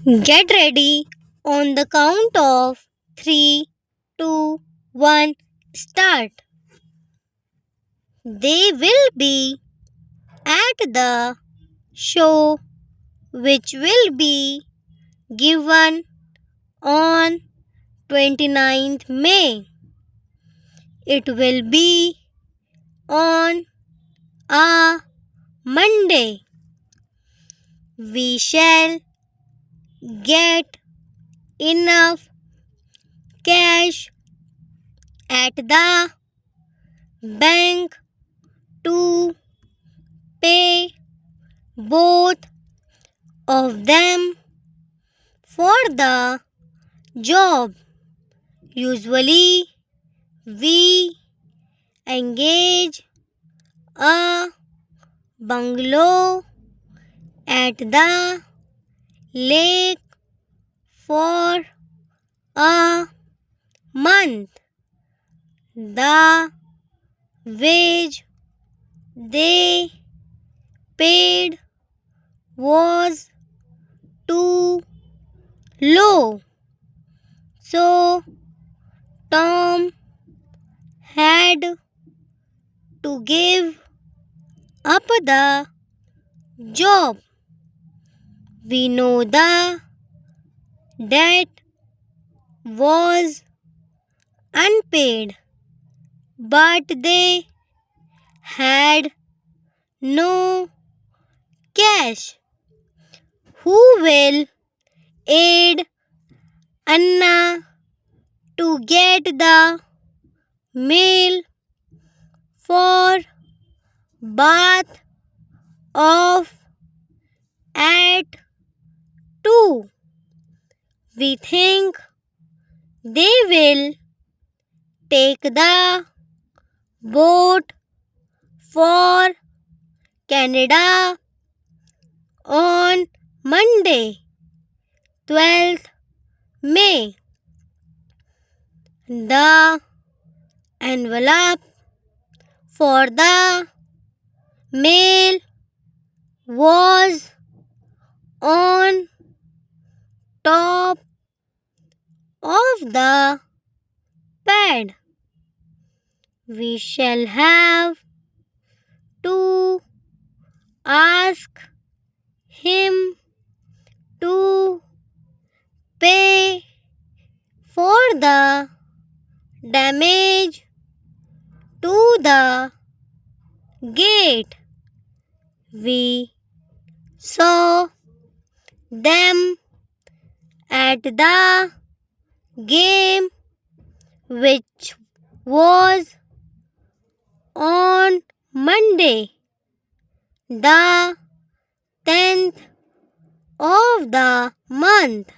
Get ready on the count of 3, 2, 1, start. They will be at the show which will be given on 29th May. It will be on a Monday. We shall get enough cash at the bank to pay both of them for the job. Usually, we engage a bungalow at the lake for a month. The wage they paid was too low, so Tom had to give up the job. We know the debt was unpaid, but they had no cash. Who will aid Anna to get the mail for bath off at 2? We think they will take the boat for Canada on Monday, 12th May. The envelope for the mail was on top of the pad. We shall have to ask him to pay for the damage to the gate. We saw them at the game which was on Monday, the 10th of the month.